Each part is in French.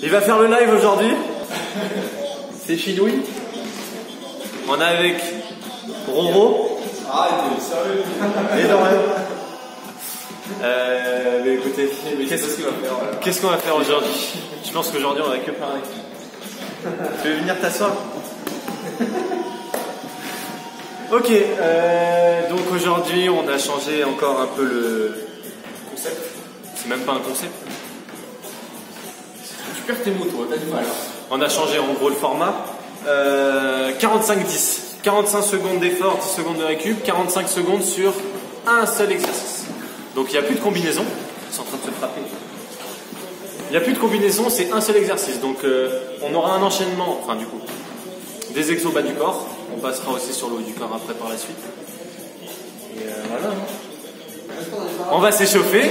Il va faire le live aujourd'hui. C'est Chinoui. On est avec Roro. Ah, t'es sérieux? Et Dorian. Mais écoutez, qu'est-ce qu'on va faire aujourd'hui? Je pense qu'aujourd'hui on va que parler. Tu veux venir t'asseoir? Ok, donc aujourd'hui on a changé encore un peu le concept. C'est même pas un concept. Tu perds tes mots, toi, t'as du mal. On a changé en gros le format. 45-10. 45 secondes d'effort, 10 secondes de récup, 45 secondes sur un seul exercice. Donc il n'y a plus de combinaison. C'est en train de se frapper. Il n'y a plus de combinaison, c'est un seul exercice. Donc on aura un enchaînement, enfin du coup, des exos bas du corps. On passera aussi sur le haut du corps après par la suite. Et voilà. On va s'échauffer.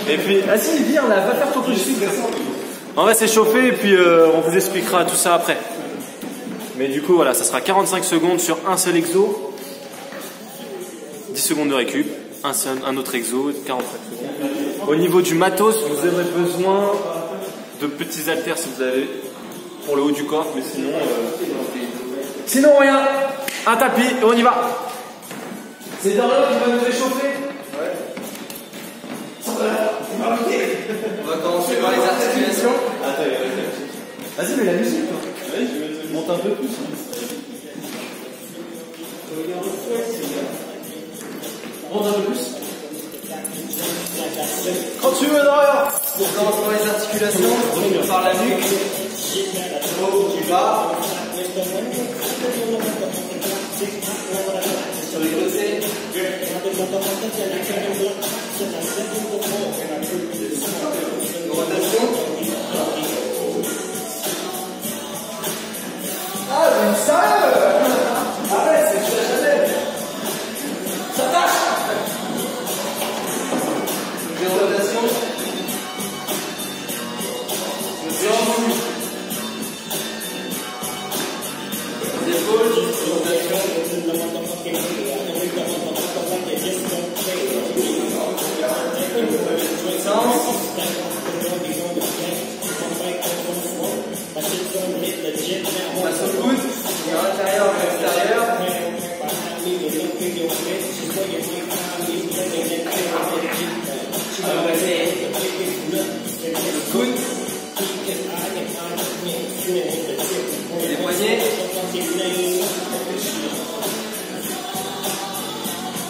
Et puis, ah si, viens là, va faire ton truc. On va s'échauffer et puis on vous expliquera tout ça après. Mais du coup, voilà, ça sera 45 secondes sur un seul exo, 10 secondes de récup, un autre exo, 45 secondes. Au niveau du matos, vous aurez besoin de petits haltères si vous avez pour le haut du corps, mais sinon, sinon rien. Un tapis et on y va. C'est Dorian qui va nous réchauffer. Ouais. On va commencer par les articulations. Attends, vas-y, mets la musique, toi. Oui, je vais Monte un peu plus. Monte un peu plus. Quand tu veux, Dorian. On commence par les articulations, par la nuque, haut du bas, sur les côtés, rotation. Ah, mais sérieux? Arrête, c'est exagéré. Ça tâche. Des rotations. Des épaules, on passe au coude, à l'intérieur et à l'extérieur. Coude. Les poignets.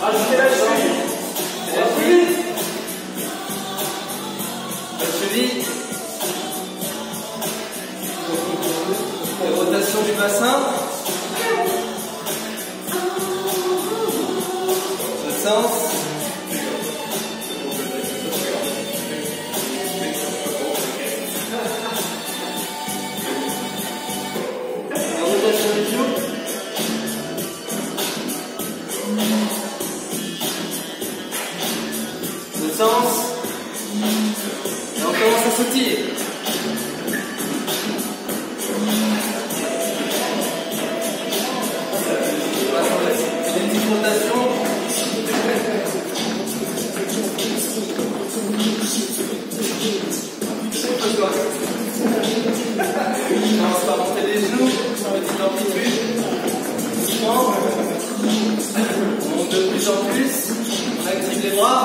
Rajoutez la cheville. La cheville. La cheville. Les rotations du bassin. Le sens. La rotation du genou. Le sens. Et on commence à sautiller. C'est des petites rotations. On commence par monter les genoux, petite amplitude. On monte de plus en plus. On active les bras.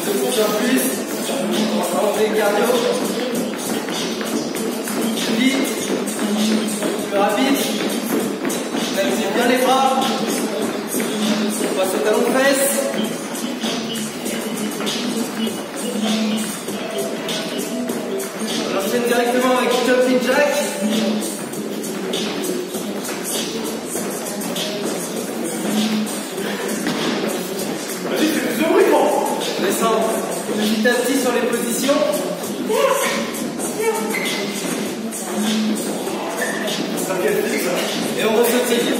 De plus en plus. On va monter le cardio. Vite. Plus rapide. On active bien les bras. On passe au talon de fesse. On enchaîne directement avec le jumping jack. Vas-y, fais plus de bruit, gros. On descend petit à petit sur les positions. Et on ressautille.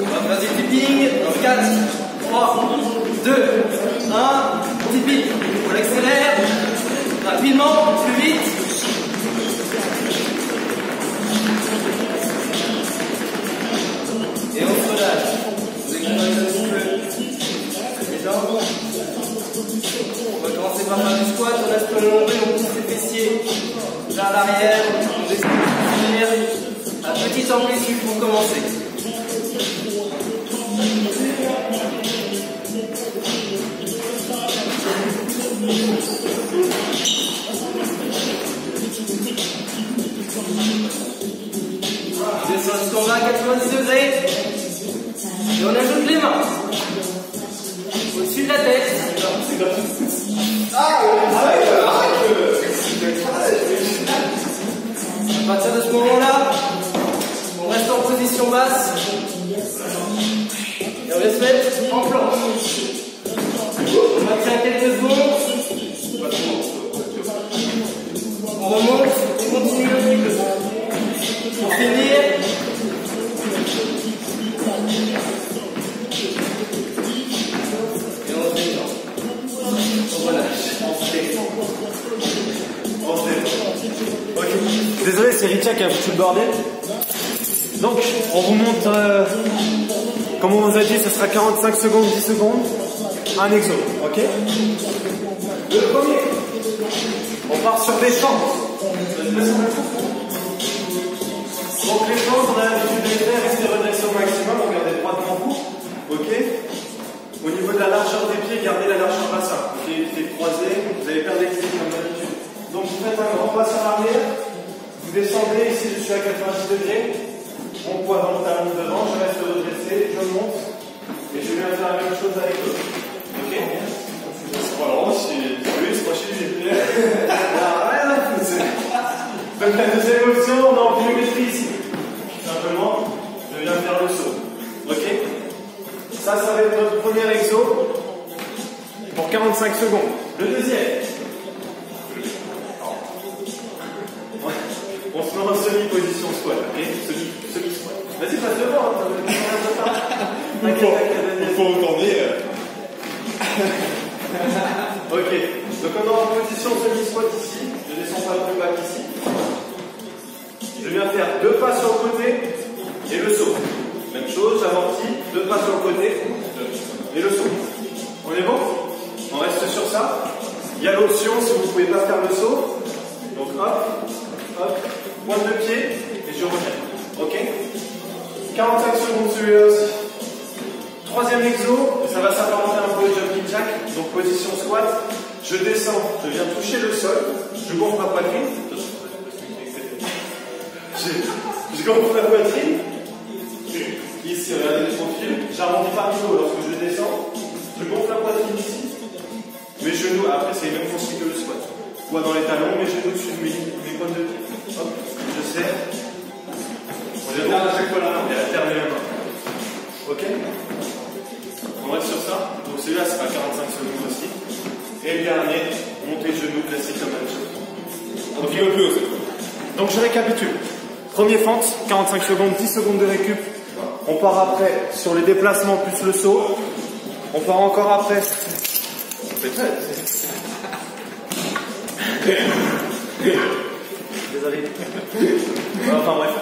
On va faire du tipping. Dans 4, 3, 2, 1. Tipping. On accélère. Rapidement, plus vite. vers l'arrière, on descend à petite amplitude pour commencer. Descend jusqu'en bas à 90 degrés. Et on ajoute les mains au-dessus de la tête. À partir de ce moment-là, on reste en position basse et on va se mettre en planche. On va tirer quelques secondes. On remonte, on continue le cycle. Pour finir, et on redescend. On relâche. Ok. Désolé, c'est Richard qui a foutu le bordel. Donc, on vous montre, comme on vous a dit, ce sera 45 secondes, 10 secondes, un exo, ok? Le premier, on part sur des fentes. Donc les fentes, on a l'habitude de les faire, rester redressé au maximum, on garde les droits devant vous, ok? Au niveau de la largeur des pieds, gardez la largeur bassin. Ok, pieds croisés, vous allez perdre l'équilibre comme d'habitude. Donc vous faites un grand pas sur l'arrière, vous descendez, ici je suis à 90 degrés, mon poids dans le talon devant, je reste redressé, je monte, et je viens faire la même chose avec l'autre. Ok? C'est pas vraiment si c'est pas chez lui. Donc la deuxième option, on a en pliométrie ici. Simplement, je viens faire le saut. Ok? Ça va être notre premier exo pour 45 secondes. Le deuxième. On se met en semi-position squat, ok? Semi-squat. Vas-y, passe devant, Il faut retourner. Ok, donc on est en position semi-squat ici. Je descends pas plus bas qu'ici. Je viens faire deux pas sur le côté et le saut. Même chose, j'amortis, deux pas sur le côté et le saut. On est bon? On reste sur ça. Il y a l'option si vous ne pouvez pas faire le saut. Donc hop, hop, pointe de pied et je reviens. Ok? 45 secondes celui-là aussi. Troisième exo, ça va s'apparenter un peu au jumping jack. Donc position squat. Je descends, je viens toucher le sol. Je gonfle ma poitrine. Je gonfle ma poitrine. Ici, regardez le profil. J'arrondis par le haut lorsque je descends. Je gonfle la poitrine ici. Mes genoux, après c'est les mêmes consignes que le squat. Poids dans les talons, mes genoux dessus de mes pointes de pied. Hop, je serre. On est bon à chaque fois la main et alterner la main. Ok? On reste sur ça. Donc celui-là sera 45 secondes aussi. Et le dernier, montée de genoux classique comme même chose. Ok? Donc je récapitule. Premier fente, 45 secondes, 10 secondes de récup. On part après sur les déplacements plus le saut. On part encore après. Désolé. Enfin bref.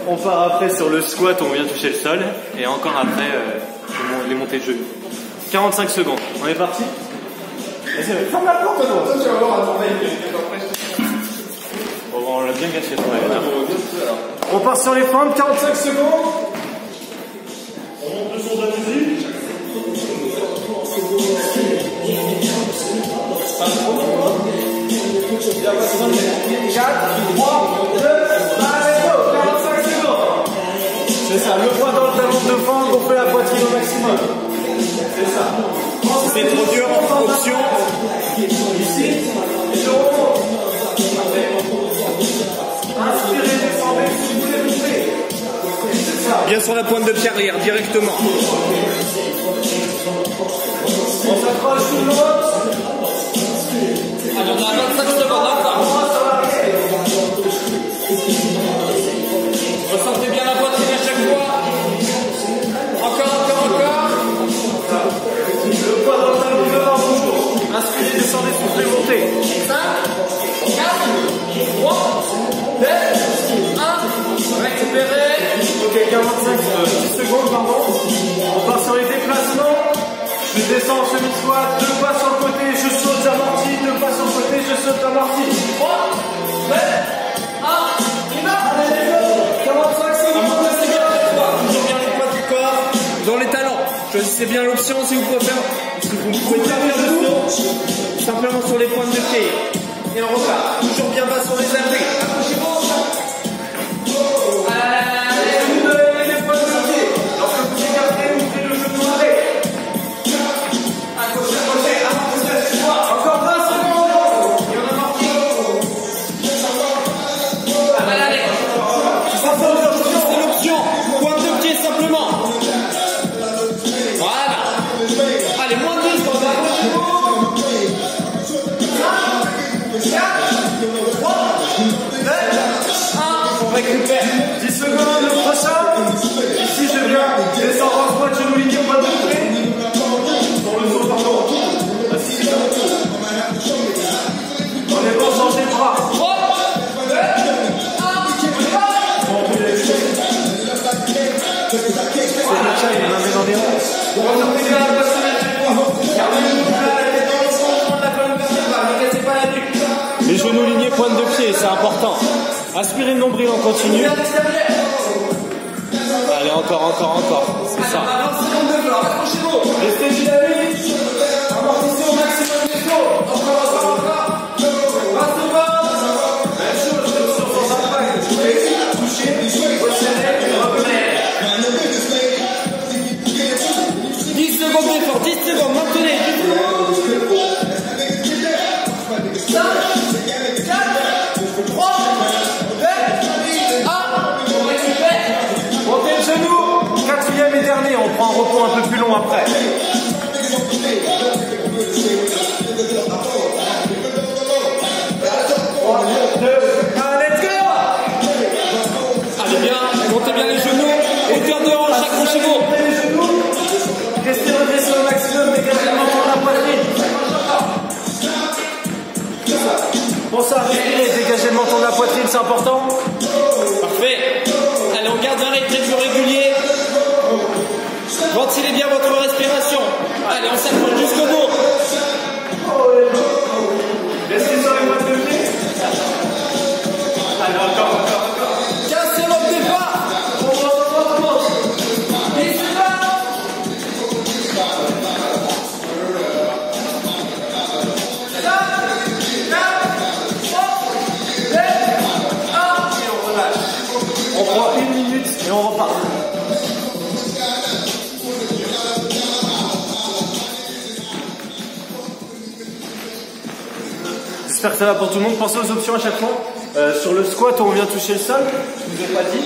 On part après sur le squat, on vient toucher le sol. Et encore après, les montées de genoux. 45 secondes. On est parti? Vas-y, ferme la porte, toi. Ça, tu vas voir à tourner. Bon, on l'a bien gâché. On part sur les fentes, 45 secondes. On monte le son de la musique. Pas trop. 4, 3, 2, allez go, 45 secondes. C'est ça, le poids dans le talon devant, on fait la poitrine au maximum. C'est ça. C'est trop dur, option. Ici, et je remonte. Inspirez, descendez, si vous voulez monter. C'est ça. Bien sur la pointe de pied arrière, directement. On s'accroche sur l'autre. Alors, on a 25 secondes encore. Ressentez bien la poitrine à chaque fois. Encore. Le poids dans le talon devant toujours. Inspirez, descendez, soufflez, montez. 5, 4, 3, 2, 1. Récupérez. Ok, 10 secondes, pardon. On part sur les déplacements. Je descends en semi-squat, deux pas sur le côté, je saute, j'amortis, deux pas sur le côté, je saute, j'amortis. 3, Choisissez bien l'option si vous pouvez faire. Vous pouvez pas faire de saut, simplement sur les pointes de pied. Et on repart. Toujours bien bas sur les appuis. Accrochez-vous. Allez, vous donnez les pointes de pied. Lorsque vous écartez, ouvrez le genou arrêt. Accrochez, accrochez, accrochez. Encore 20 secondes. Et on amortit. Allez. C'est l'option. Pointe de pied simplement. Voilà. Allez, moins de 10. On récupère 10 secondes, le prochain. Ici, je viens descendre en squat, genou ligne, pas de pied. Pour le saut, pardon. Assis, c'est ça. On est bon, changer de bras. 3, 2, 1. C'est le chat, il m'a mis dans des rangs. Les genoux lignés, pointe de pied, c'est important. Aspirez le nombril en continu. Allez, encore. C'est ça. Restez dynamique. Amortissez au maximum des sauts. Encore. 20 secondes. Même chose, sans impact. Touchez, resserrez et revenez. 10 secondes d'effort, 10 secondes, maintenez. 5, 4, 3, 2, 1. On récupère. Montez le genou. Quatrième et dernier. On prend un repos un peu plus long après. Let's go. Allez bien, montez bien les genoux. Hauteur de hanche, accrochez-vous. Restez redressés au maximum, dégagez le menton de la poitrine. Pensez à respirer, dégagez le menton de la poitrine, c'est important. Parfait. Allez, on garde un rythme plus régulier. Ventilez bien votre respiration. Allez, on s'accroche jusqu'au bout. Restez sur les pointes de pied. Allez, encore. 15 secondes départ. On recommence. 10 secondes. On prend 1 minute et on repart. J'espère que ça va pour tout le monde. Pensez aux options à chaque fois. Sur le squat, on vient toucher le sol. Je vous ai pas dit.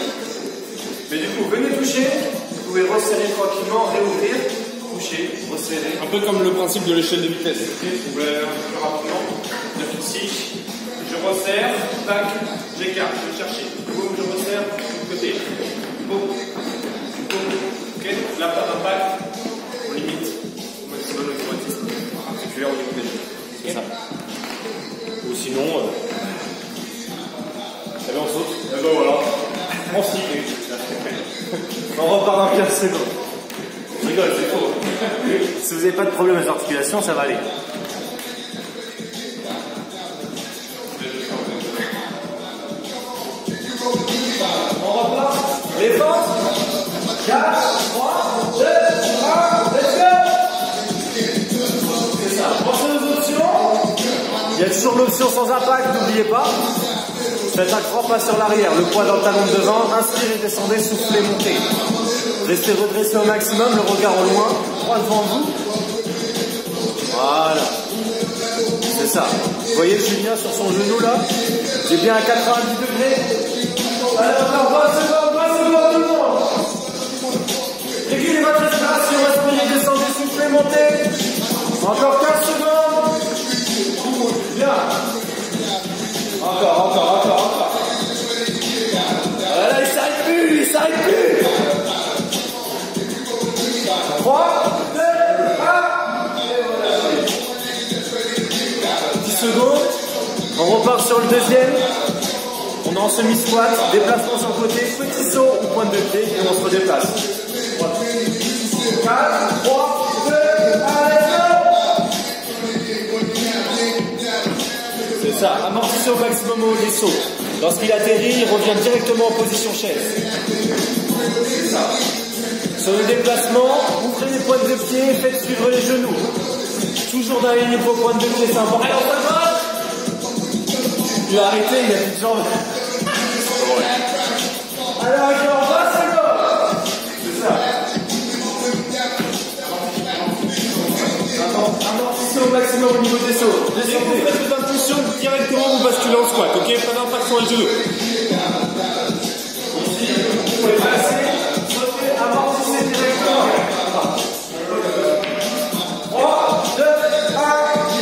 Mais du coup, venez toucher. Vous pouvez resserrer tranquillement, réouvrir, toucher, resserrer. Un peu comme le principe de l'échelle de vitesse. Vous voulez aller un peu plus rapidement. Depuis ici, je resserre, tac, j'écarte, je vais chercher. Boum, je resserre, de l'autre côté. Boum, boum. Ok, là, pas d'impact. On limite. Moi, c'est bon automatisme articulaire au niveau des genoux. C'est ça. Ou sinon, eh ben on saute. Et ben voilà. On cycle. On repart dans 15 secondes. Je rigole, c'est faux. Si vous n'avez pas de problème avec l'articulation, ça va aller. On repart. Les forces. 4, 3, 2, 1, let's go. C'est ça. Pensez aux options. Il y a toujours l'option sans impact, n'oubliez pas. Faites un grand pas sur l'arrière, le poids dans le talon de devant, inspirez, descendez, soufflez, montez. Restez redressé au maximum, le regard au loin, droit devant vous. Voilà. C'est ça. Vous voyez Julien sur son genou là? J'ai bien à 90 degrés. Allez, encore 20 secondes tout le monde. Régulez votre respiration, respirez, descendez, soufflez, montez. Encore 15 secondes. Bien. Encore. Voilà, il s'arrête plus. 3, 2, 1. 10 secondes. On repart sur le deuxième. On est en semi-squat, déplacement sur le côté, petit saut ou pointe de pied et on se redéplace. 4, 3, 2, 1, let's go. C'est ça, amortissez au maximum au haut des sauts. Lorsqu'il atterrit, il revient directement en position chaise. C'est ça. Sur le déplacement, ouvrez les pointes de pied, faites suivre les genoux. Toujours dans les lignes vos pointes de pied, c'est important. Allez, on s'accroche. Il a arrêté, il a plus de jambes. Alors, encore, va, c'est go. C'est ça. Amortissez au maximum au niveau des sauts. Descendez. Faites des impulsions directement, vous basculez en squat, ok? Pas d'impact sur les genoux. Vous pouvez passer, sauter, amortissez directement. 3, 2, 1,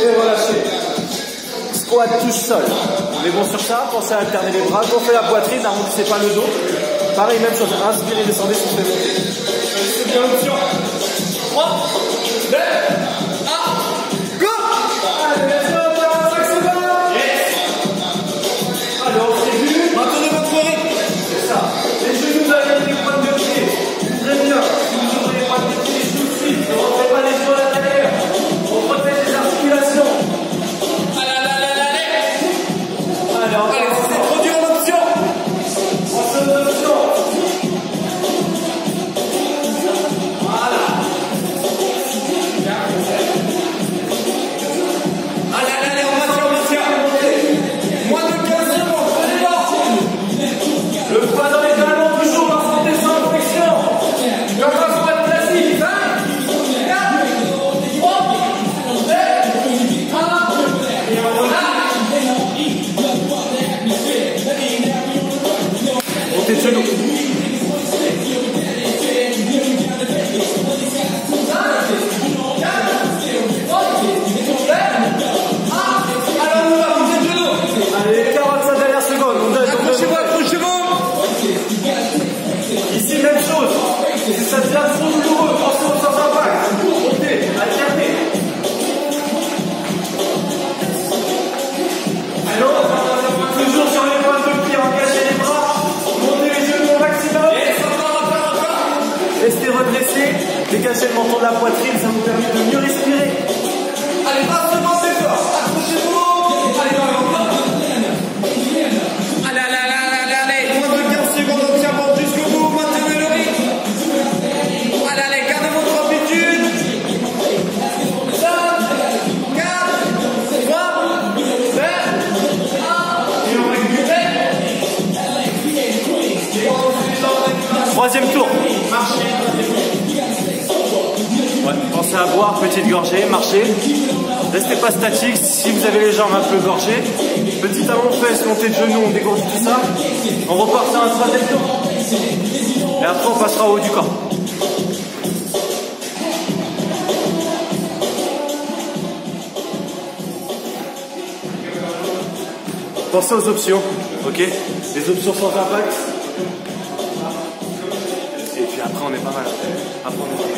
et relâchez. Squat touche sol. On est bon sur ça, pensez à alterner les bras, gonflez la poitrine, n'arrondissez pas le dos. Pareil, même chose, inspirez, descendez, soufflez, montez. C'est bien l'option. 3, 2, 1, go. Allez, let's go, 45 secondes. Yes. Allez, on s'est Maintenez votre rythme. C'est ça. Les genoux avec les pointes de pied. Très bien. Si vous ouvrez les pointes de pied, les genoux suivent. Ne rentrez pas les genoux à l'intérieur. On protège les articulations. Allez, encore. Allez, c'est trop dur en option. En seule option. Voilà. Allez, on maintient. Moins de 15 secondes. Allez, là. Le poids dans les talons, toujours lorsqu'on descend en flexion. Comme un squat classique. 5, 4, 3, 2, 1. Et on relâche. Montez de genoux. Allez, 45 dernières secondes. On donne. Accrochez-vous. Ici, même chose. Si ça devient trop douloureux, pensez au sans impact. Montez, alternez. Alors, toujours sur les pointes de pied, engagez les bras. Montez les genoux au maximum. Restez redressés. Dégagez le menton de la poitrine, ça vous permet de mieux respirer. Allez, 20 secondes d'effort. Accrochez-vous. Allez, encore. Allez. Moins de 15 secondes, on tient bon jusqu'au bout. Maintenez le rythme. Allez, gardez votre amplitude. 5, 4, 3, 2, 1. Et on récupère. Troisième tour. Marchez. Ouais, pensez à boire, petite gorgée, marchez. Restez pas statique si vous avez les jambes un peu gorgées. Petit talon fesse, montée de genoux, on dégourdit tout ça. On repart sur un troisième tour. Et après on passera au haut du corps. Pensez aux options, ok? Les options sans impact. Et puis après on est pas mal. Après on est pas mal.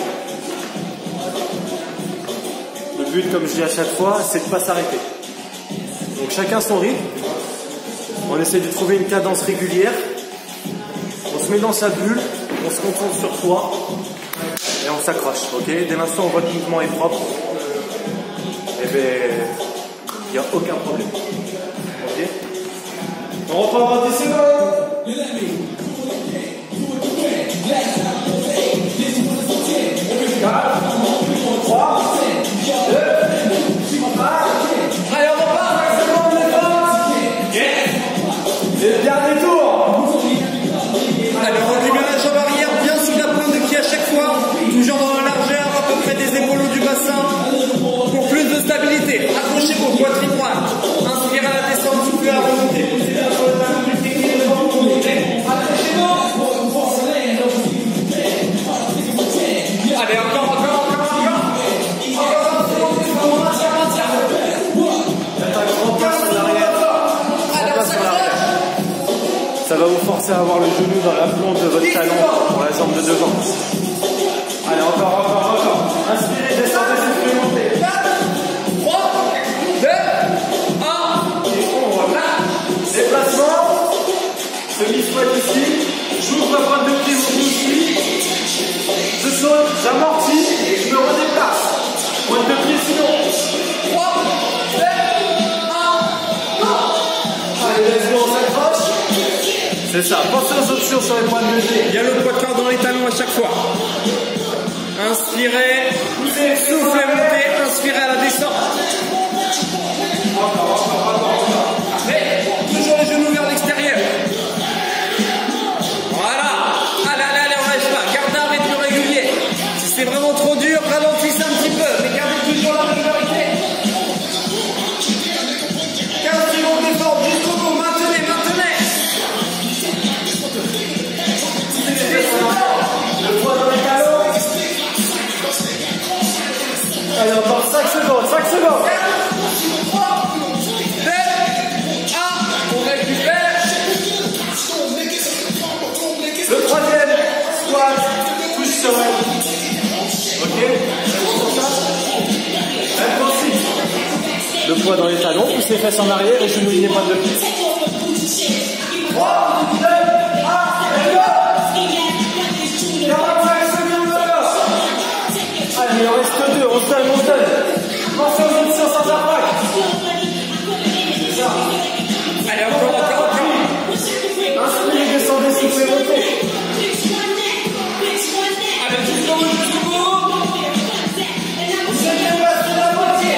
Le but, comme je dis à chaque fois, c'est de ne pas s'arrêter. Donc chacun son rythme. On essaie de trouver une cadence régulière. On se met dans sa bulle, on se concentre sur soi et on s'accroche. Ok? Dès l'instant où votre mouvement est propre, eh bien, il n'y a aucun problème. Ok? On repart en 10 secondes. 4, 3, 2, 1. Allez, on repart. 5 secondes de force. Yes. Et le dernier tour. Allez, on récupère la jambe arrière, bien sous la pointe de pied à chaque fois. Toujours dans la largeur, à peu près des épaules ou du bassin. Pour plus de stabilité. Accrochez-vous, poitrine droite. Inspirez à la descente, soufflez à la remontée. Allez, encore. Ça va vous forcer à avoir le genou dans la plante de votre talon pour la jambe de devant. Allez, encore. Inspirez, descendez, soufflez, montez. 4, 3, 2, 1. Et on relâche. Déplacement. Semi-squat ici. J'ouvre la pointe de pied, mon genou suit. Je saute, j'amortis et je me redéplace. Pointe de pied sinon. 3, 2, 1. Allez, let's go, on s'accroche. C'est C'est ça, pensez aux options sur les points de levier. Il y a le poids de corps dans les talons à chaque fois. Inspirez, soufflez, montez, inspirez à la descente. Après, toujours les genoux vers l'extérieur. Voilà. Allez, on lâche pas. Gardez un rythme régulier. Si c'est vraiment trop dur, ralentissez un petit peu, mais gardez toujours la régularité. 15 secondes d'effort jusqu'au bout. Maintenez. Le poids dans les talons. Allez, encore 5 secondes. 3, 2, 1, on récupère. Le troisième, squat, touche sol. Ok? Même principe. Le poids dans les talons, pousse les fesses en arrière et genoux lignés pas de pied. 3, 2, 1, et go! 45 secondes encore. Allez, il en reste 2, on se donne. Pensez aux options sans impact. C'est ça. Allez, encore. Inspirez, descendez, soufflez, montez. Allez, jusqu'au bout. Vous êtes dépassé la moitié.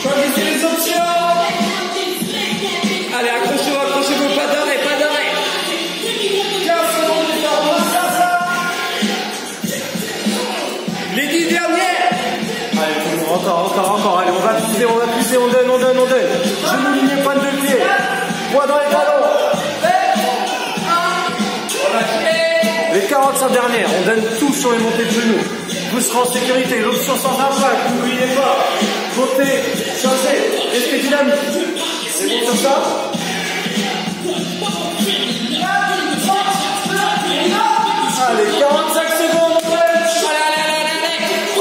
Choisissez les options. Allez, accrochez-vous, pas d'arrêt. 15 secondes d'effort, ça. Les 10 dernières. Allez, tout le monde, encore. Allez, on va puiser, on donne. Genoux lignés, pointe de pied. Poids dans les talons. Les 45 dernières, on donne tout sur les montées de genoux. Vous serez en sécurité, l'option sans impact, n'oubliez pas. Montez, changez, restez dynamique. C'est bon sur ça? Allez, 45 secondes,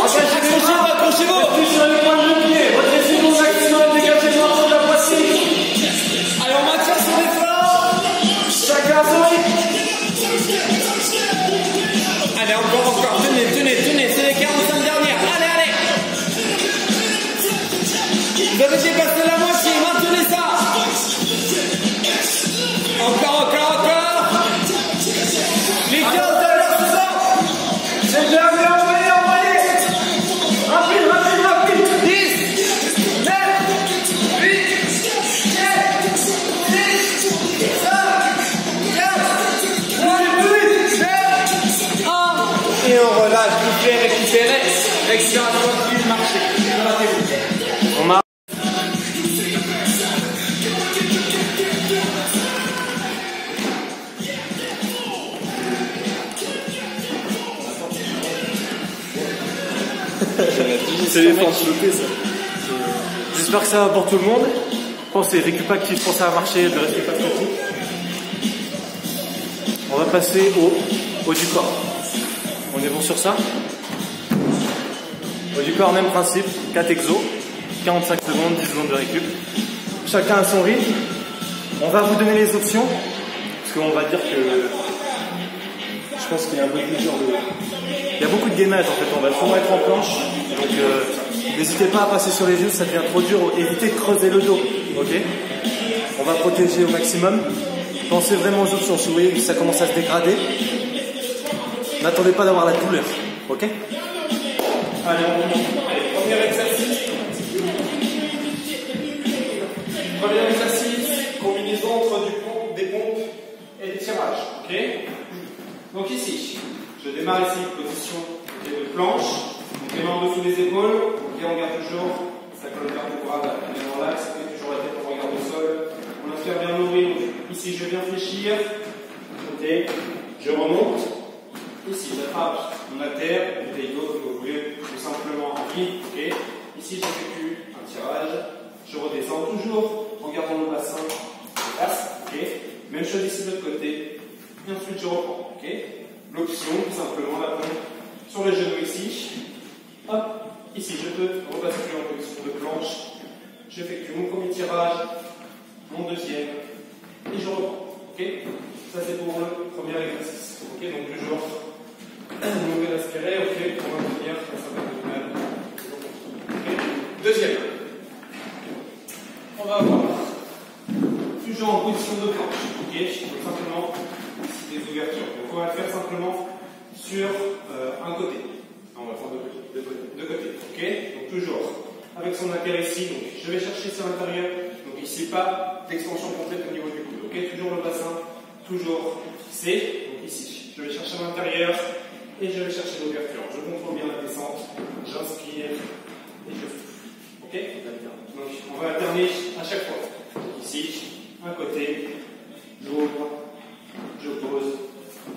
Accrochez-vous. plus sur les points de pied, redressez-vous au maximum, dégagez le morceau de la poitrine. Allez, on maintient son effort. Chacun son rythme. Allez, encore. Tenez. C'est les 45 dernières. Allez. Vous avez dépassé la moitié. Maintenez ça. Encore. Les 15 dernières, c'est ça. C'est bien, envoyez. Rapide. 10, 9, 8, 7, 6, 5, 4, 3, 2, 1. Et on relâche, vous pouvez récupérer. Respiration active, marchez. On marche. C'est les forces loupées, ça. J'espère que ça va pour tout le monde. Pensez, récup actif, pensez à marcher, de rester pas statique. On va passer au haut du corps. On est bon sur ça? Haut du corps, même principe, 4 exos, 45 secondes, 10 secondes de récup. Chacun a son rythme. On va vous donner les options, parce qu'on va dire que je pense qu'il y a un peu plus de... Il y a beaucoup de gainage en fait, on va souvent être en planche, donc n'hésitez pas à passer sur les genoux, ça devient trop dur, évitez de creuser le dos, ok? On va protéger au maximum, pensez vraiment aux options, si vous voyez que ça commence à se dégrader, n'attendez pas d'avoir la douleur, ok? Allez, on remonte. Allez, premier exercice, combinaison entre des pompes et des tirages, ok? Donc ici, je démarre ici, position de planche, donc les mains en dessous des épaules, ok, on garde toujours sa colonne vertébrale dans l'axe, on fait toujours la tête en regard au sol, on inspire bien l'oreille, ici je viens fléchir, ok, je remonte, ici j'attrape mon haltère, bouteille d'eau comme vous voulez, tout simplement en vide, ok, ici j'effectue un tirage, je redescends toujours en gardant le bassin en place, ok, même chose ici de l'autre côté, et ensuite je reprends, ok. L'option, tout simplement, la pompe sur les genoux ici. Hop, ici je peux rebasculer en position de planche. J'effectue mon premier tirage, mon deuxième, et je reprends. Ok, ça c'est pour le premier exercice. Ok, donc toujours mauvais respirer. Ok, pour maintenir, ça va être mal. Okay. Deuxième. On va avoir toujours en position de planche. Ok, ouvertures. Donc on va le faire simplement sur un côté. On va faire deux côtés. Ok? Donc toujours avec son inter ici. Donc je vais chercher sur l'intérieur. Donc ici pas d'extension complète au niveau du coude. Ok? Toujours le bassin, toujours fixé. Donc ici, je vais chercher à l'intérieur et je vais chercher l'ouverture. Je contrôle bien la descente. J'inspire et je souffle. Ok? Donc on va alterner à chaque fois. Ici, un côté, j'ouvre, je pose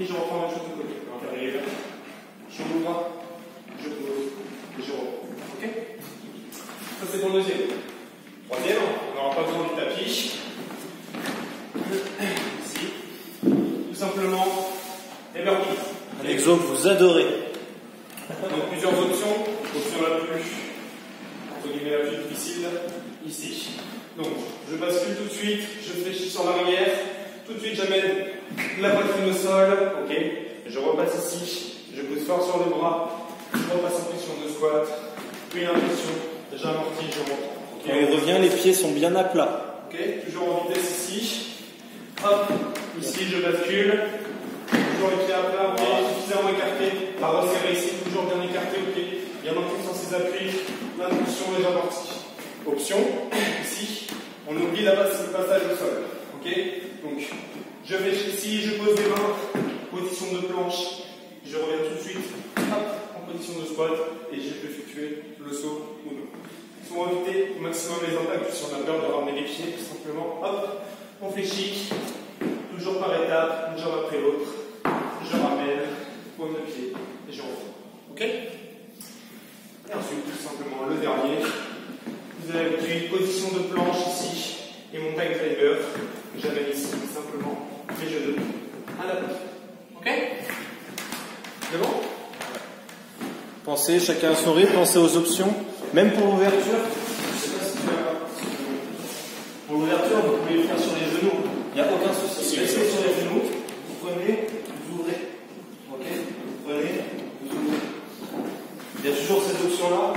et je reprends la même chose de côté. L'intérieur, j'ouvre, je pose et je reprends. Ok? Ça c'est pour le deuxième. Troisième, on n'aura pas besoin du tapis. Ici, tout simplement, les burpees. Un exo que vous adorez. Donc plusieurs options. Option la plus, entre guillemets, la plus difficile, ici. Donc je bascule tout de suite, je fléchis sur l'arrière, tout de suite j'amène la poitrine au sol, ok. Je repasse ici, je pousse fort sur le bras, je repasse en position de squat, puis impulsion, j'amortis, je reprends. Quand il revient, les pieds sont bien à plat. Ok, toujours en vitesse ici. Hop, ici je bascule. Toujours les pieds à plat, ok, suffisamment écarté. À resserrer ici, toujours bien écarté, ok. Bien ancré sur ses appuis, l'impulsion et j'amortis. Option, ici, on oublie le passage au sol. Ok, donc je vais ici, je pose les mains, position de planche. Je reviens tout de suite, hop, en position de squat et je peux effectuer le saut ou non. Il faut éviter au maximum les impacts si on a peur de ramener les pieds, tout simplement. Hop, on fléchit, toujours par étapes, une jambe après l'autre. Je ramène, paume de pied et je reprends. Ok? Et ensuite, tout simplement, le dernier. Vous avez une position de planche ici et mon time climber. J'amène ici simplement mes genoux à la pose. Ok? C'est bon? Pensez, chacun à son rythme, pensez aux options. Même pour l'ouverture, je ne sais pas si tu vas. Pour l'ouverture, vous pouvez le faire sur les genoux. Il n'y a aucun souci. Restez sur les genoux, vous prenez, vous ouvrez. Ok? Vous prenez, vous ouvrez. Il y a toujours cette option-là.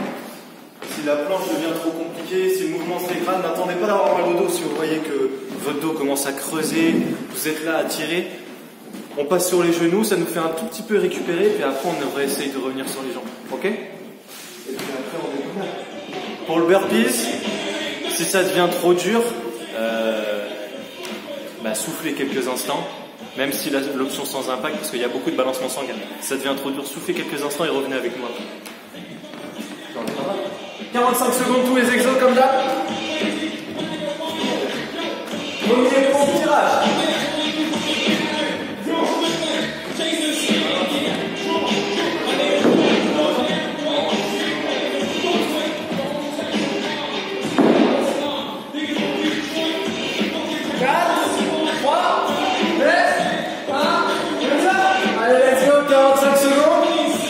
Si la planche devient trop compliquée, si le mouvement se dégrade, n'attendez pas d'avoir mal au dos. Si vous voyez que votre dos commence à creuser, vous êtes là à tirer, on passe sur les genoux, ça nous fait un tout petit peu récupérer, puis après on devrait essayer de revenir sur les jambes. Ok? Et puis après on est bien. Pour le burpees, si ça devient trop dur, soufflez quelques instants, même si l'option sans impact, parce qu'il y a beaucoup de balancement sanguin. Si ça devient trop dur, soufflez quelques instants et revenez avec moi. 45 secondes tous les exos comme d'hab. Premier bon tirage.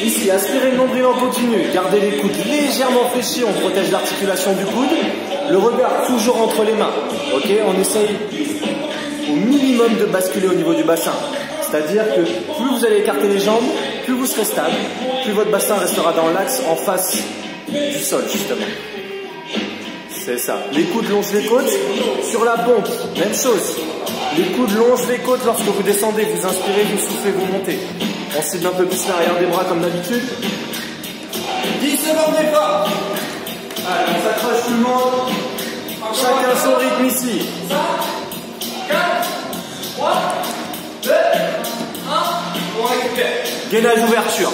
Ici, aspirez le nombril en continu, gardez les coudes légèrement fléchis, on protège l'articulation du coude, le regard toujours entre les mains, ok, on essaye au minimum de basculer au niveau du bassin, c'est-à-dire que plus vous allez écarter les jambes, plus vous serez stable, plus votre bassin restera dans l'axe en face du sol justement. C'est ça, les coudes longent les côtes, sur la pompe, même chose, les coudes longent les côtes lorsque vous descendez, vous inspirez, vous soufflez, vous montez. On cible un peu plus l'arrière des bras comme d'habitude. 10 secondes d'effort. Allez, on s'accroche tout le monde. Chacun son rythme ici. 5, 4, 3, 2, 1. On récupère. Gainage ouverture.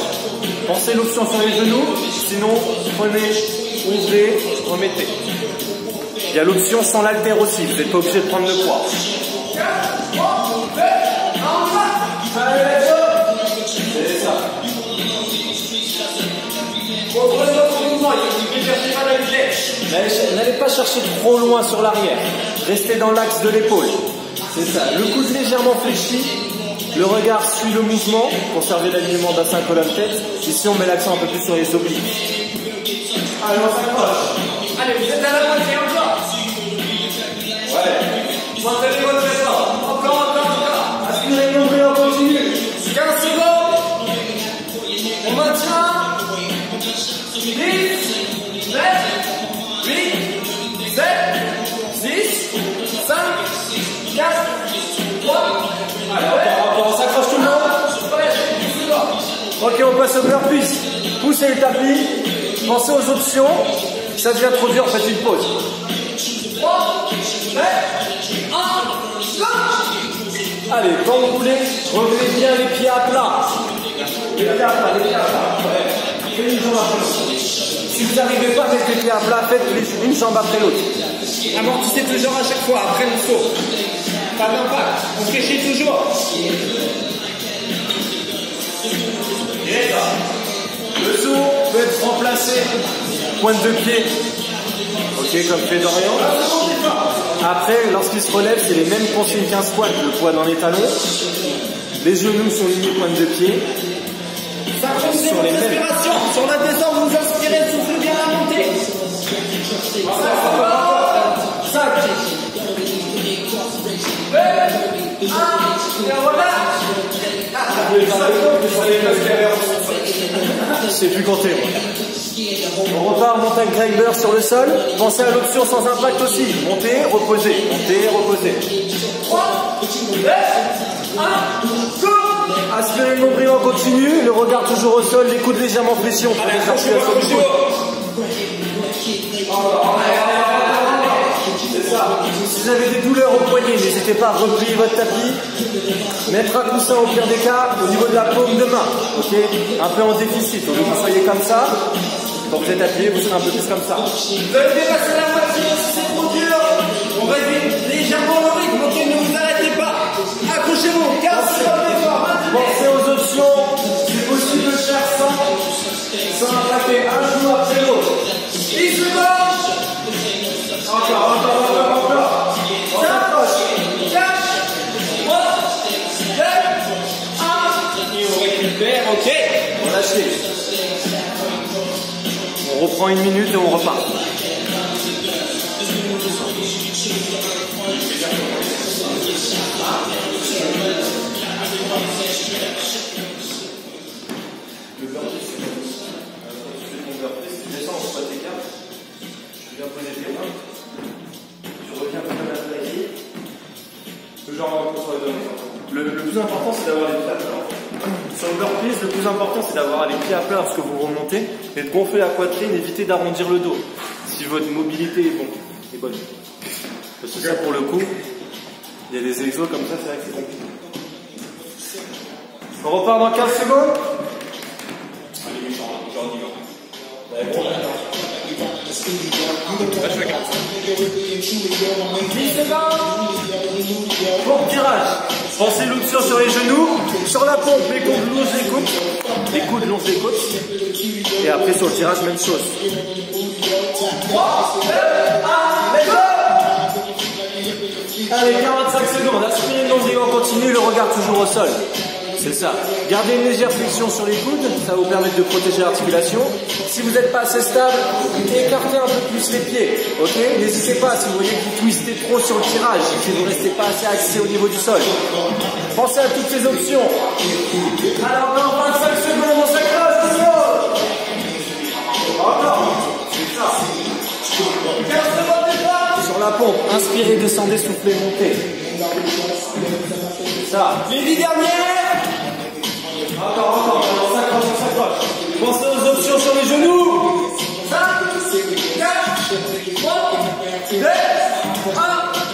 Pensez l'option sur les genoux. Sinon, prenez, ouvrez, remettez. Il y a l'option sans l'halter aussi. Vous n'êtes pas obligé de prendre le poids. 4, 3, 2, 1, on va. Allez, let's go. C'est ça. Reprenez votre mouvement, ne cherchez pas la vitesse. N'allez pas chercher trop loin sur l'arrière. Restez dans l'axe de l'épaule. C'est ça. Le coude légèrement fléchi. Le regard suit le mouvement. Conservez l'alignement bassin, colonne, tête. Ici, on met l'accent un peu plus sur les obliques. Allez, on s'accroche. Allez, vous êtes à la moitié encore. Ouais. Maintenez votre effort. Encore. Aspirez le nombril en continu. 15 secondes. On maintient. 10, 9, 8, 7, 6, 5, 4, 3. Allez, on s'accroche tout le monde. Ok, on passe au burpees. Poussez le tapis. Pensez aux options. Si ça devient trop dur, faites une pause. 3, 2, 1, go! Allez, quand vous voulez, revenez bien les pieds à plat. Les pieds à plat, les pieds à plat. Faites une jambe après l'autre. Si vous n'arrivez pas à mettre les pieds à plat, faites une jambe après l'autre. Amortissez toujours à chaque fois, après le saut. Pas d'impact, on fléchit toujours. Le saut peut être remplacé, pointe de pied. Ok, comme fait Dorian. Après, lorsqu'il se relève, c'est les mêmes consignes qu'un squat, le poids dans les talons. Les genoux sont unis pointe de pied. Ça fonctionne sur les respiration. Sur la descente, vous inspirez, soufflez bien la montée. 5, 2, 1, et on relâche. Je sais plus compter. On repart, montagne climber sur le sol. Pensez à l'option sans impact aussi. Montez, reposez. Montez, reposez. 3, 2, 1, go! Aspirez le nombril en continu. Le regard toujours au sol. Les coudes légèrement fléchis. On prend les articulations du coude. C'est ça. Si vous avez des douleurs au poignet, n'hésitez pas à replier votre tapis. Mettre un coussin au pire des cas au niveau de la paume de main. Ok, un peu en déficit. Au lieu que vous soyez comme ça, quand vous êtes appuyé, vous serez un peu plus comme ça. Vous avez dépassé la moitié, si c'est trop dur, on réduit légèrement le rythme, ok, ne vous arrêtez pas. Accrochez-vous, 15 secondes d'effort, maintenez. Pensez aux options. C'est possible de faire sans attaquer un genou après l'autre. 10 secondes. Encore. 5, 4, 3, 2, 1. Et on récupère, ok. Relâchez. On reprend une minute et on repart. Le plus important, c'est d'avoir les pieds à plat. Sur le burpees, le plus important, c'est d'avoir les pieds à plat lorsque vous remontez et de gonfler la poitrine, éviter d'arrondir le dos. Si votre mobilité est bonne. Parce que ça, pour le coup, il y a des exos comme ça, c'est vrai que c'est compliqué. On repart dans 15 secondes. Bon tirage. Pensez l'option sur les genoux, sur la pompe, les coudes longent les côtes. Les coudes longent les côtes. Et après sur le tirage, même chose. 3, 2, 1, let's go! Allez, 45 secondes. Aspirez le nombril en continu, le regard toujours au sol. C'est ça. Gardez une légère flexion sur les coudes, ça va vous permettre de protéger l'articulation. Si vous n'êtes pas assez stable, écartez un peu plus les pieds. Ok? N'hésitez pas, si vous voyez que vous twistez trop sur le tirage, si vous ne restez pas assez axé au niveau du sol. Pensez à toutes ces options. Alors dans 25 secondes, on s'accroche au sol. Encore. C'est ça. 15 secondes d'effort. Sur la pompe, inspirez, descendez, soufflez, montez. C'est ça. Les 10 dernières. Encore, on s'accroche. Pensez aux options sur les genoux. 5, 4, 3, 2, 1.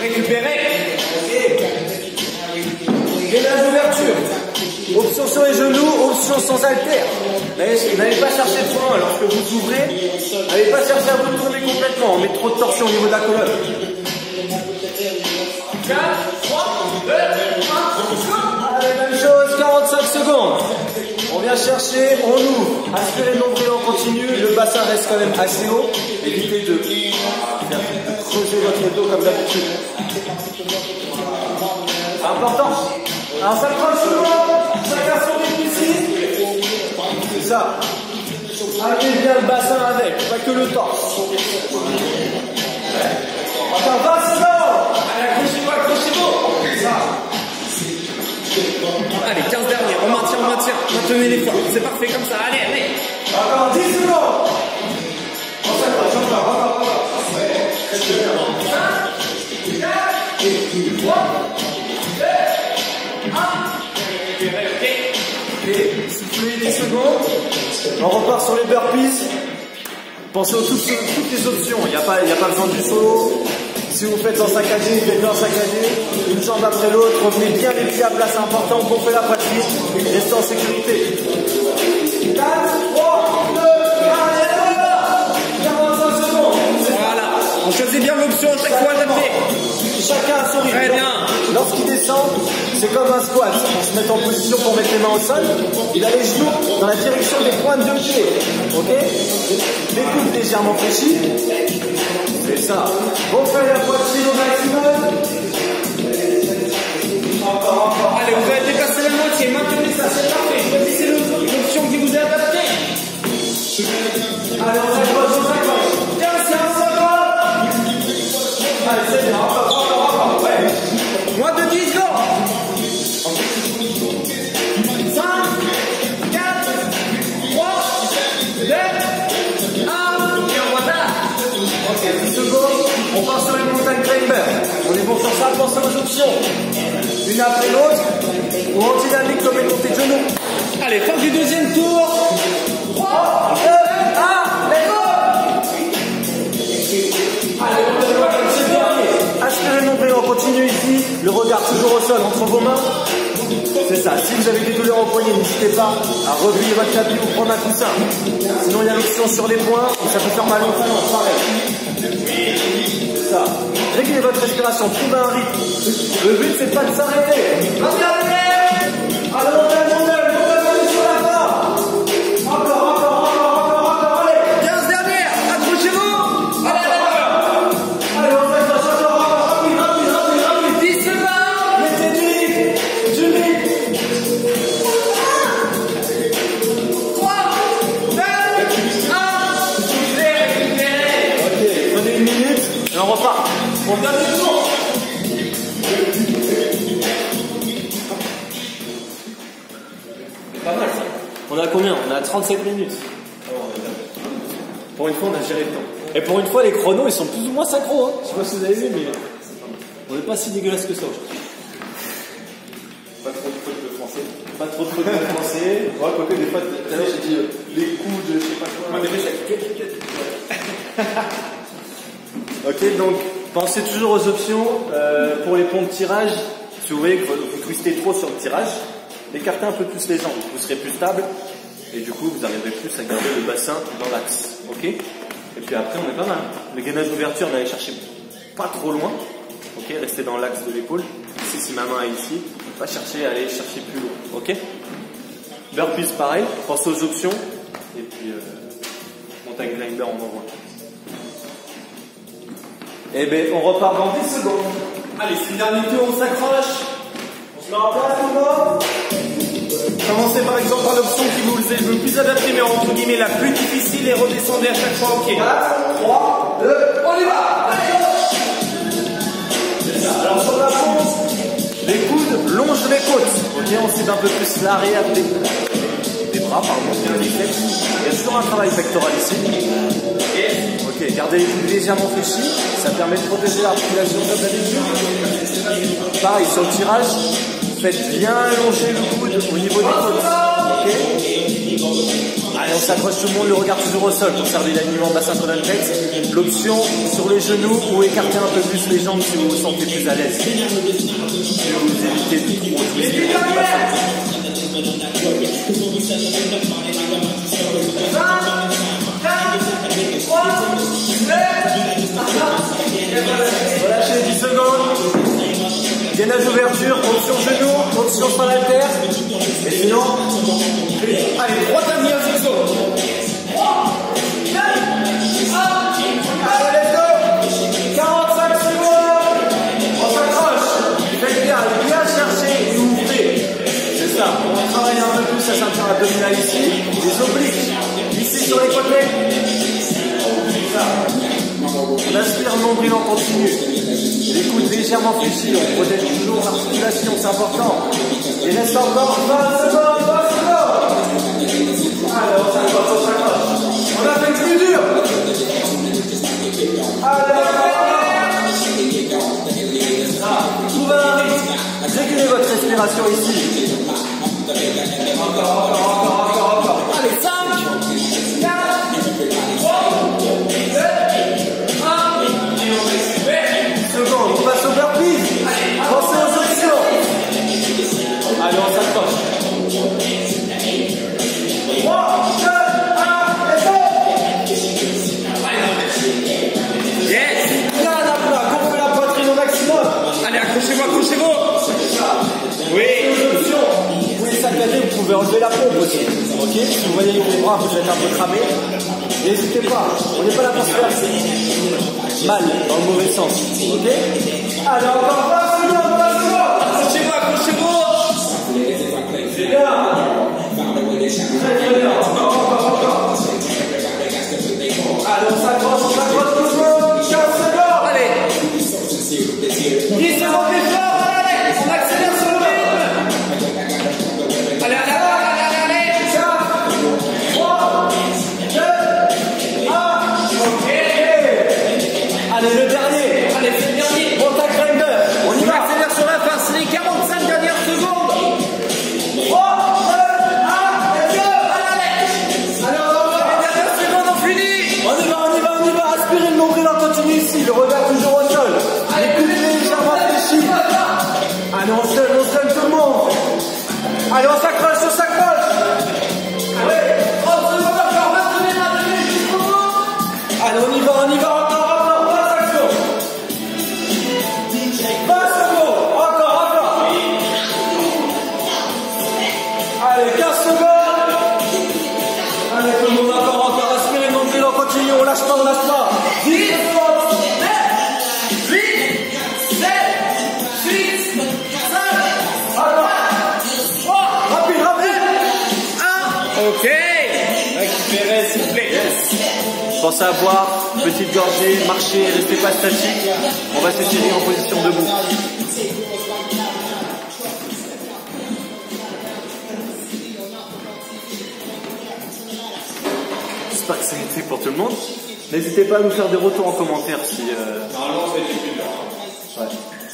Récupérez. Gainage d'ouverture. Option sur les genoux, option sans haltère. N'allez pas chercher trop loin. Lorsque vous ouvrez, n'allez pas chercher à vous tourner complètement. On met trop de torsion au niveau de la colonne. 4, 3, 2, 1. Allez, même chose, 45 secondes. On vient chercher, on ouvre. Aspirez le nombril en continu. Le bassin reste quand même assez haut. Évitez de creuser votre dos comme d'habitude. Important. Alors ça prend tout le monde. Chacun son rythme ici. C'est ça. Allez bien le bassin avec, pas que le torse. Encore 20 secondes. Allez, accrochez-vous. C'est ça. Allez, 15 derniers, on maintient. Maintenez l'effort. C'est parfait comme ça. Allez. Encore 10 secondes. On s'accroche encore. 5, 4, 3, 2, 1. Récupérez, ok. Ok, soufflez 10 secondes. On repart sur les burpees. Pensez aux toutes les options. Il n'y a pas besoin du solo. Si vous faites en saccadé, faites en saccadé. Une jambe après l'autre. Revenez bien les pieds à plat, c'est important. Gonflez la poitrine. Restez en sécurité. 4, 3, 2, 1, 45 secondes. Voilà. On choisit bien l'option à chaque fois adaptée. Chacun a son rythme. Très bien. Lorsqu'il descend, c'est comme un squat. On se met en position pour mettre les mains au sol. Il a les genoux dans la direction des pointes de pied. Ok? Les coudes légèrement fléchis. C'est ça. On fait la poitrine au maximum. Encore. Allez, vous allez dépasser la moitié. Maintenez ça, c'est parfait. Choisissez l'option qui vous est adaptée. Allez, on s'accroche, on s'accroche. 15, 15, 50. Allez, c'est bien. Encore. Ouais. Moins de 10 secondes. 5, 4, 3, 2, 1. Ok, 10 secondes. On part sur les mountain climber. On est bon sur ça, pensez aux options. Une après l'autre. Ou en dynamique comme les montées de genoux. Allez, fin du deuxième tour. 3, 2, 1, let's go. Allez, on va comme c'est dernier. Aspirez le nombril, on continue ici. Le regard toujours au sol entre vos mains. C'est ça. Si vous avez des douleurs au poignet, n'hésitez pas à replier votre tapis ou prendre un coussin. Sinon, il y a l'option sur les poings où ça peut faire mal au talon. Pareil. C'est ça. Réglez votre respiration, trouvez un rythme. Le but, c'est pas de s'arrêter. Regardez. Alors, on sur la fin. Encore, allez. 15 dernières. Accrochez-vous. Allez, Allez, on fait ça, rapide. 10 secondes. Mettez du rythme. 3, 2, 1. Récupérez. Ok, prenez une minute et on repart. On vient du tour. Pas mal ça. On a combien? On a 37 minutes. Pour une fois, on a géré le temps. Et pour une fois, les chronos, ils sont plus ou moins synchro. Hein. Je sais pas si vous avez vu, mais on n'est pas si dégueulasse que ça aujourd'hui. Pas trop de fautes de français. Pas trop de fautes de français. Ouais, quoique des fois, tout à l'heure j'ai dit les coups de je sais pas quoi. Moi, des fois, Ok, donc pensez toujours aux options pour les ponts de tirage. Si vous voyez que vous twistez trop sur le tirage, écartez un peu plus les jambes, vous serez plus stable et du coup vous arriverez plus à garder le bassin dans l'axe. Ok? Et puis après on est pas mal. Le gainage d'ouverture, n'allez chercher pas trop loin. Ok? Restez dans l'axe de l'épaule. Ici, si ma main est ici, pas chercher à aller chercher plus loin. Ok? Burpees pareil, pensez aux options et puis mountain climber on envoie. Eh bien, on repart dans 10 secondes. Allez, c'est le dernier tour, on s'accroche. On se met en place tout le monde. Commencez par exemple par l'option qui vous est le plus adaptée, mais entre guillemets la plus difficile, et redescendez à chaque fois. Ok. 4, 3, 2, on y va. C'est ça. Alors sur la fonce, les coudes longent les côtes. Ok, on cible un peu plus l'arrière des bras, pardon, bien les fesses. Il y a toujours un travail pectoral ici. Ok, gardez les coudes légèrement fléchis, ça permet de protéger l'articulation comme d'habitude. Pareil, sur le tirage, faites bien allonger le coude au niveau des côtes. Ok. Allez, on s'accroche tout le monde, le regard toujours au sol pour servir l'alignement bassin colonne tête. L'option sur les genoux ou écarter un peu plus les jambes si vous vous sentez plus à l'aise. Si vous évitez de trop twister le bassin. Relâchez 10 secondes. Gainage d'ouverture, option genou, option spalactaire. Et sinon, allez, 3 dernières secondes. 3, 2, 1. Allez, let's go. 45 secondes. On s'accroche. Faites bien, bien chercher et ouvrez. C'est ça. On travaille un peu plus la ceinture abdominale ici. Les obliques. Ici sur les côtés. C'est ça. On aspire le nombril en continu. Les coudes légèrement fléchis, on protège toujours l'articulation, c'est important. Il reste encore 20 secondes, 20 secondes. Allez, on s'accroche. On a fait le plus dur. Allez, trouvez un rythme. Régulez votre respiration ici. Encore. Allez, 5, 4, 3, 2, 1. Seconde, on passe au burpee. Pensez aux options. Allez, on s'accroche. 3, 2, 1, et go. Yes. Bien à plat, gonflez la poitrine au maximum. Allez, accrochez-vous. Oui. Aux options. Vous pouvez saccader, vous pouvez enlever la pompe aussi. Ok. Si vous voyez que les bras, vous êtes un peu cramés, n'hésitez pas. On n'est pas là pour se faire mal dans le mauvais sens. Ok. Allez, encore 20 secondes. Accrochez-vous. C'est bien. Très bien. Encore. Allez, on s'accroche doucement. 15 secondes. Allez. 10 secondes d'effort. Allez. On accélère sur le rythme. Allez. 4, 3, 2, 1. Ok. Allez, le dernier. Allez, c'est le dernier. Montagne grinder. On y On va. accélère sur la fin. C'est les 45 dernières secondes. 3, 2, 1, let's go. Allez. Alors, Les dernières secondes, on finit. on y va. Aspirez le nombril en continu ici. Le regard toujours au sol. Les coudes légèrement fléchis. Allez, on se lève tout le monde. Allez, on s'accroche. Allez, 30 secondes encore. Maintenez jusqu'au bout. Allez, on y va. Encore. 20 actions. 20 secondes. Encore. Allez, 15 secondes. Allez, tout le monde, encore. Aspirez le nombril en continu. On lâche pas. 10 secondes. 8, 7, 6, 5, Alors, 3, rapide. 1. Ok. Récupérez, s'il vous plaît. Pensez à boire, petite gorgée, marchez, restez pas statique. On va s'étirer en position debout. J'espère que ça a été pour tout le monde. N'hésitez pas à nous faire des retours en commentaire si, Normalement, ça a été plus dur. ouais,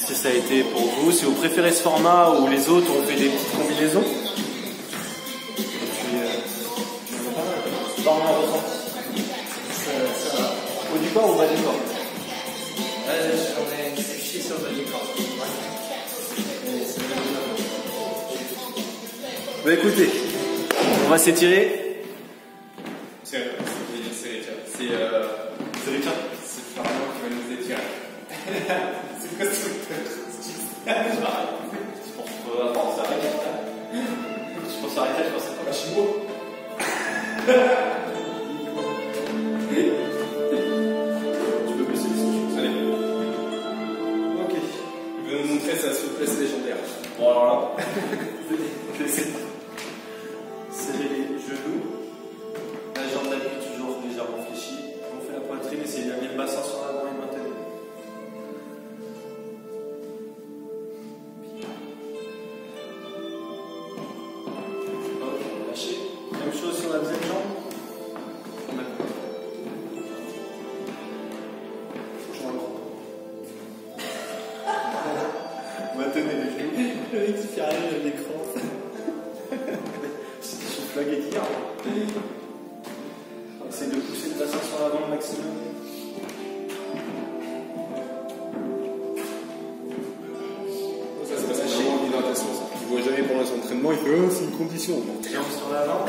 si ça a été pour vous, si vous préférez ce format ou les autres ont fait des petites combinaisons. Et puis, parlons en ressenti. Haut du corps ou bas du corps? Bah écoutez, on va s'étirer. C'est Richard. C'est Richard. C'est Fernand qui va nous étirer. C'est quoi ce truc? Je pense arrêter. Je pense arrêter, je pense à pas chez moi. Tu peux baisser les souches. Allez. Ok. Il veut nous montrer sa souplesse légendaire. Bon alors là, je vais essayer de serrer les genoux. La jambe d'appui toujours légèrement fléchie. On fait la poitrine, essayez d'amener le bassin sur l'avant et maintenez. Ok, lâchez. Même chose sur la deuxième jambe. Maintenez les genoux. Le mec qui fait rien, il a des crampes. C'est des spaghettis. Essayez de pousser le bassin sur l'avant au maximum. Ça se passe vraiment en hydratation. Ça. Il ne voit jamais pendant les entraînements, il fait c'est une condition. Jambes sur l'avant.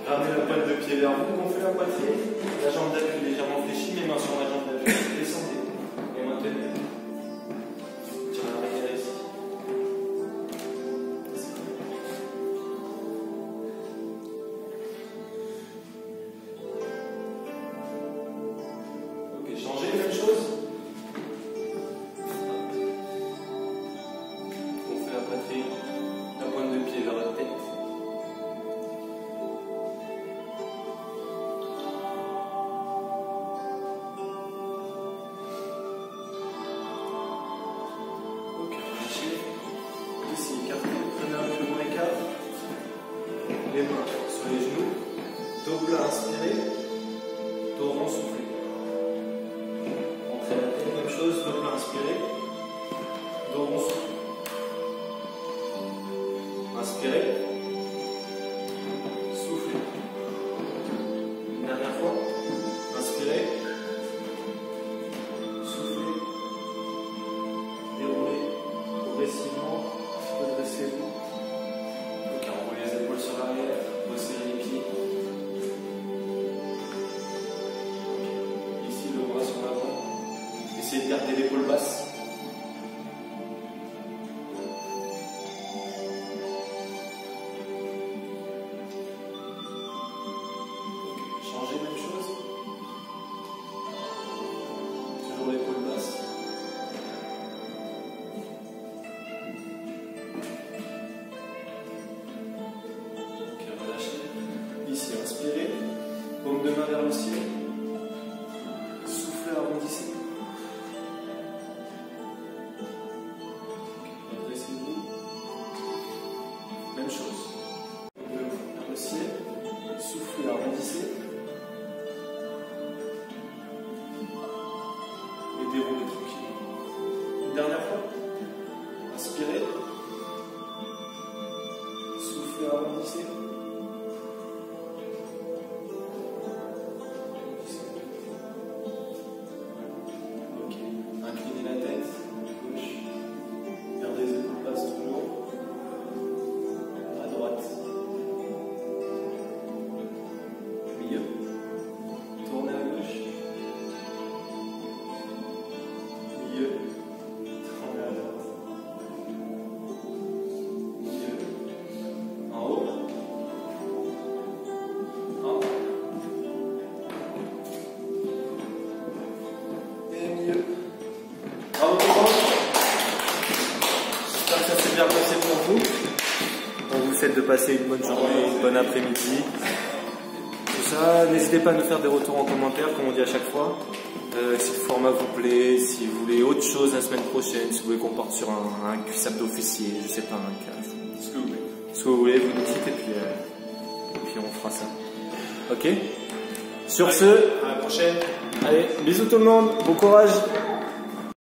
Ramenez la pointe de pied vers vous, gonflez la poitrine. La jambe d'appui légèrement fléchie, mes mains sur la jambe d'appui. Descendez. Et maintenez. Tiens, arrêtez ici. Ok, changez, même chose. Gonflez la poitrine. La pointe de pied vers la tête. Ok, relâchez. Ici, écartez. Prenez un peu moins écart. Les mains sur les genoux. Dos plat, inspirez. Dos rond, soufflez. Rentrez la tête, même chose. Dos plat, inspirez. Dos rond, soufflez. Inspirez. Soufflez. Une dernière fois. Inspirez. Soufflez. Déroulez progressivement. Redressez-vous. Ok, enroulez les épaules sur l'arrière. Resserrez les pieds. Ici, le bras sur l'avant. Essayez de garder l'épaule basse. Changez, même chose. Toujours l'épaule basse. Ok, relâchez. Ici, inspirez. Paume de main vers le ciel. Soufflez, arrondissez. Redressez-vous. Même chose. Paume de main vers le ciel. Soufflez, arrondissez. Et déroulez tranquillement. Une dernière fois. Inspirez. Soufflez, arrondissez. Ok. Inclinez la tête. Gauche. Gardez les épaules basses toujours. À droite. Milieu. Tournez à gauche. Milieu. Tournez à droite. Milieu. En haut. En bas. Et milieu. Bravo tout le monde. J'espère que ça s'est bien passé pour vous. On vous souhaite de passer une bonne journée, une bonne après-midi. Tout ça, n'hésitez pas à nous faire des retours en commentaire, comme on dit à chaque fois. Si le format vous plaît, si vous voulez autre chose la semaine prochaine, si vous voulez qu'on parte sur un cuisse abdos fessier, je sais pas, un cas. Ce que vous voulez. Ce que vous voulez, vous nous dites et puis on fera ça. Ok? Sur ce, À la prochaine. allez, bisous tout le monde, bon courage!